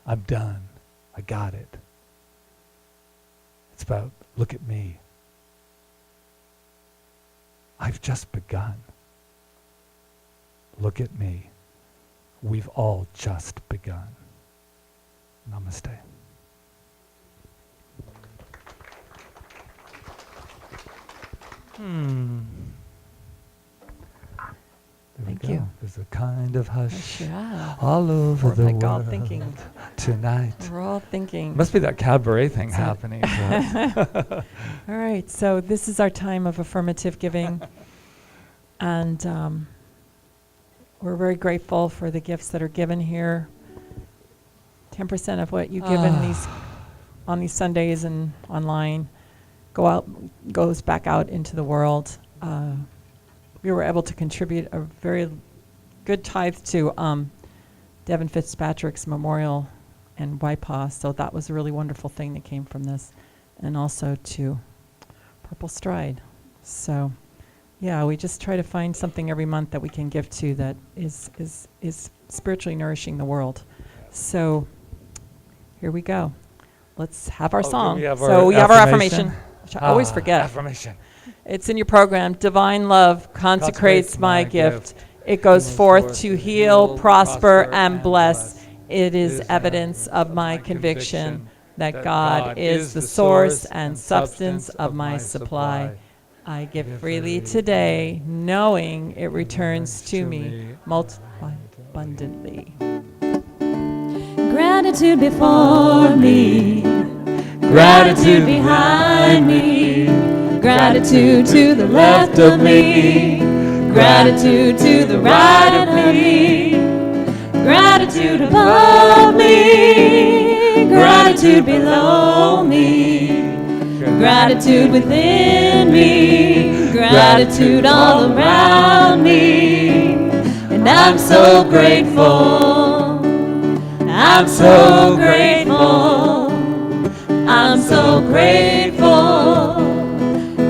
Speaker 1: I'm done, I got it. It's about, look at me. I've just begun. Look at me. We've all just begun. Namaste. There
Speaker 5: Thank
Speaker 1: we go.
Speaker 5: you.
Speaker 1: There's a kind of hush
Speaker 5: Yeah.
Speaker 1: all over
Speaker 5: We're
Speaker 1: the
Speaker 5: like all
Speaker 1: world
Speaker 5: thinking.
Speaker 1: tonight.
Speaker 5: We're all thinking.
Speaker 1: Must be that cabaret thing
Speaker 5: So-
Speaker 1: happening. Right?
Speaker 5: All right, so this is our time of affirmative giving. And we're very grateful for the gifts that are given here. 10% of what you give on these Sundays and online goes back out into the world. We were able to contribute a very good tithe to Devin Fitzpatrick's memorial in Waipa, so that was a really wonderful thing that came from this, and also to Purple Stride. So, yeah, we just try to find something every month that we can give to that is spiritually nourishing the world. So, here we go. Let's have our song.
Speaker 1: We have
Speaker 5: We have our affirmation, which I always forget.
Speaker 1: Affirmation.
Speaker 5: It's in your program. Divine love consecrates my gift. It goes forth to heal, prosper, and bless. It is evidence of my conviction that God is the source and substance of my supply. I give freely today, knowing it returns to me multiplied abundantly.
Speaker 6: Gratitude before me, gratitude behind me, gratitude to the left of me, gratitude to the right of me, gratitude above me, gratitude below me, gratitude within me, gratitude all around me, and I'm so grateful. I'm so grateful. I'm so grateful.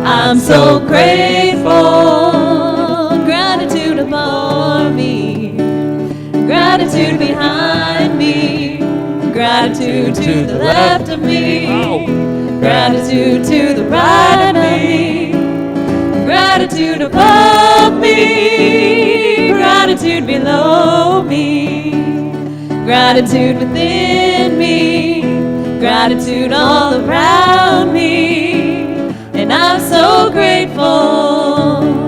Speaker 6: I'm so grateful. Gratitude above me, gratitude behind me, gratitude to the left of me, gratitude to the right of me, gratitude above me, gratitude below me, gratitude within me, gratitude all around me, and I'm so grateful.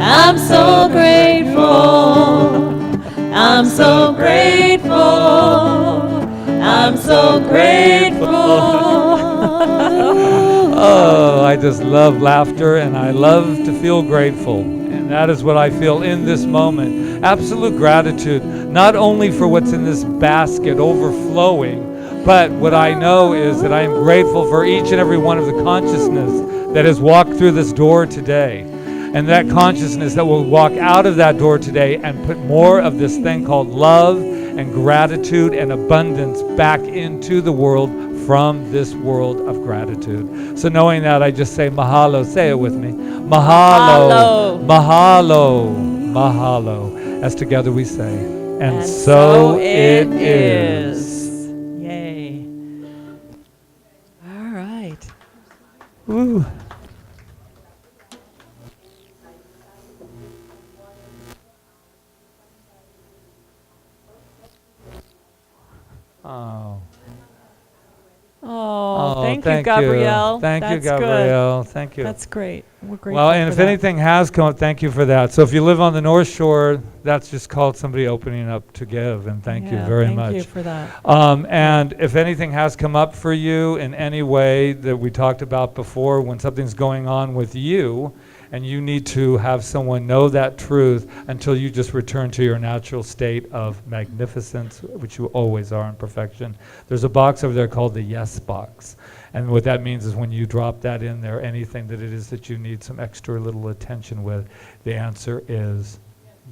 Speaker 6: I'm so grateful. I'm so grateful. I'm so grateful.
Speaker 1: Oh, I just love laughter and I love to feel grateful. And that is what I feel in this moment. Absolute gratitude, not only for what's in this basket overflowing, but what I know is that I am grateful for each and every one of the consciousness that has walked through this door today. And that consciousness that will walk out of that door today and put more of this thing called love and gratitude and abundance back into the world from this world of gratitude. So knowing that, I just say mahalo. Say it with me. Mahalo. Mahalo. Mahalo. As together we say, and so it is.
Speaker 5: Yay. All right.
Speaker 1: Woo. Oh.
Speaker 5: Oh, thank you, Gabrielle.
Speaker 1: Thank you,
Speaker 5: That's good.
Speaker 1: Gabrielle. Thank you.
Speaker 5: That's great. We're grateful
Speaker 1: Well, and
Speaker 5: for
Speaker 1: if
Speaker 5: that.
Speaker 1: anything has come, thank you for that. So if you live on the North Shore, that's just called somebody opening up to give, and thank you very much.
Speaker 5: Thank you for that.
Speaker 1: And if anything has come up for you in any way that we talked about before, when something's going on with you, and you need to have someone know that truth until you just return to your natural state of magnificence, which you always are in perfection. There's a box over there called the yes box. And what that means is when you drop that in there, anything that it is that you need some extra little attention with, the answer is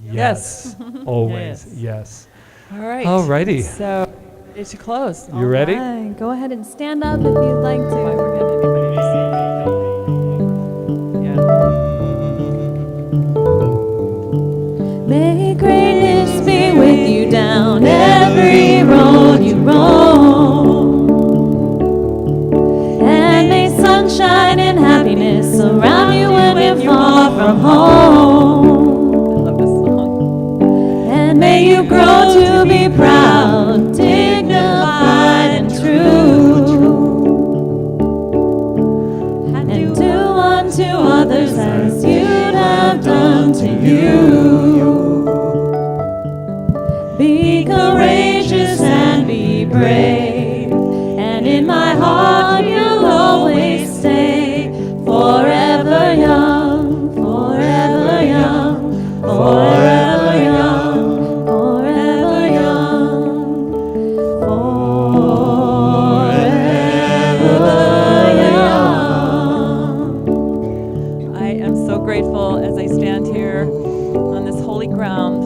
Speaker 1: yes. Always yes.
Speaker 5: All right.
Speaker 1: Alrighty.
Speaker 5: So, ready to close.
Speaker 1: You ready?
Speaker 7: Right, go ahead and stand up if you'd like to. May greatness be with you down every road you roam. And may sunshine and happiness surround you when you're far from home.
Speaker 5: I love this song.
Speaker 7: And may you grow to be proud, dignified, and true. And do unto others as you'd have done to you. Be courageous and be brave, and in my heart you'll always stay. Forever young, forever young, forever young, forever young, forever young.
Speaker 5: I am so grateful as I stand here on this holy ground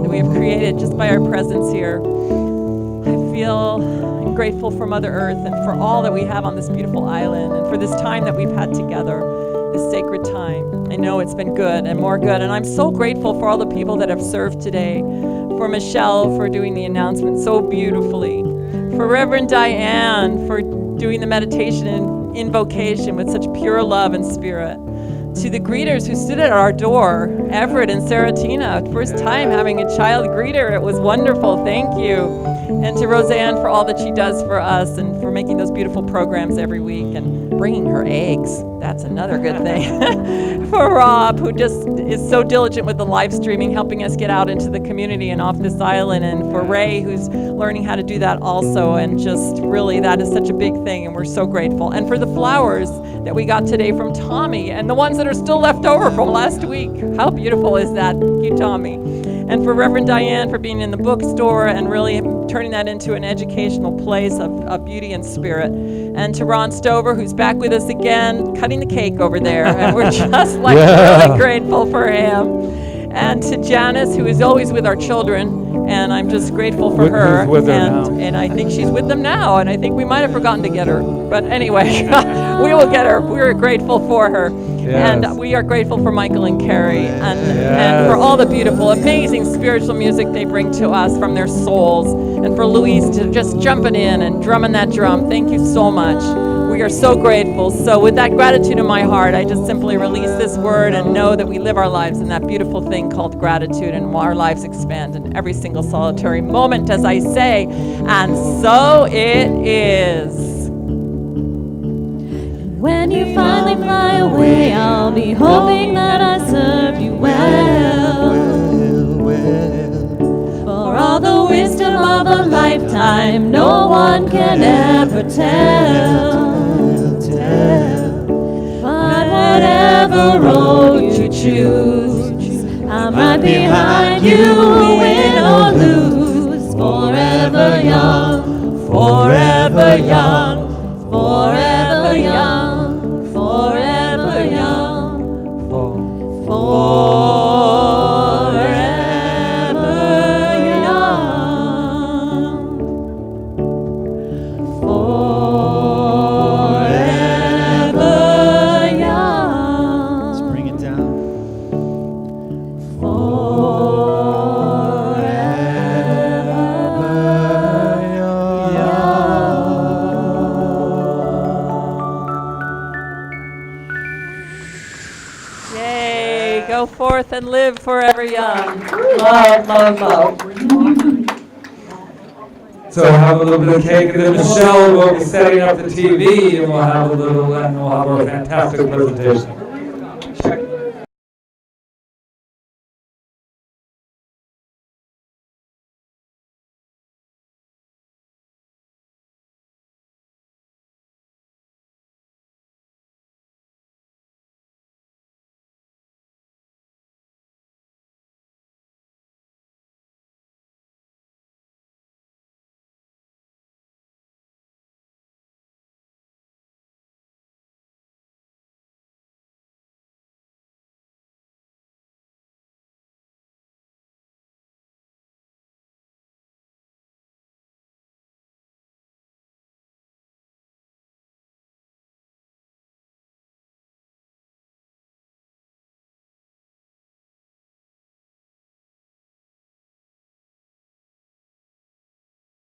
Speaker 5: that we have created just by our presence here. I feel grateful for Mother Earth and for all that we have on this beautiful island and for this time that we've had together, this sacred time. I know it's been good and more good, and I'm so grateful for all the people that have served today, for Michelle for doing the announcement so beautifully, for Reverend Diane for doing the meditation and invocation with such pure love and spirit, to the greeters who stood at our door, Everett and Saratina, first time having a child greeter. It was wonderful. Thank you. And to Roseanne for all that she does for us and for making those beautiful programs every week and bringing her eggs. That's another good thing. For Rob, who just is so diligent with the live streaming, helping us get out into the community and off this island. And for Ray, who's learning how to do that also. And just really, that is such a big thing. And we're so grateful. And for the flowers that we got today from Tommy and the ones that are still left over from last week. How beautiful is that? Thank you, Tommy. And for Reverend Diane for being in the bookstore and really turning that into an educational place of beauty and spirit. And to Ron Stover, who's back with us again, cutting the cake over there. And we're just really grateful for him. And to Janice, who is always with our children. And I'm just grateful for her. And I think she's with them now. And I think we might have forgotten to get her. But anyway, we will get her. We're grateful for her. Yes. And we are grateful for Michael and Carrie and for all the beautiful, amazing spiritual music they bring to us from their souls. And for Louise to just jumping in and drumming that drum. Thank you so much. We are so grateful. So with that gratitude in my heart, I just simply release this word and know that we live our lives in that beautiful thing called gratitude, and our lives expand in every single solitary moment, as I say. And so it is.
Speaker 7: When you finally fly away, I'll be hoping that I served you well. For all the wisdom of a lifetime, no one can ever tell. But whatever road you choose, I'm right behind you, win or lose. Forever young, forever young, forever young, forever young, forever young, forever young.
Speaker 4: Let's bring it down.
Speaker 5: Yay, go forth and live forever young. Love, love, love.
Speaker 1: So have a little bit of cake, and then Michelle will be setting up the TV, and we'll have a little, and we'll have our fantastic presentation.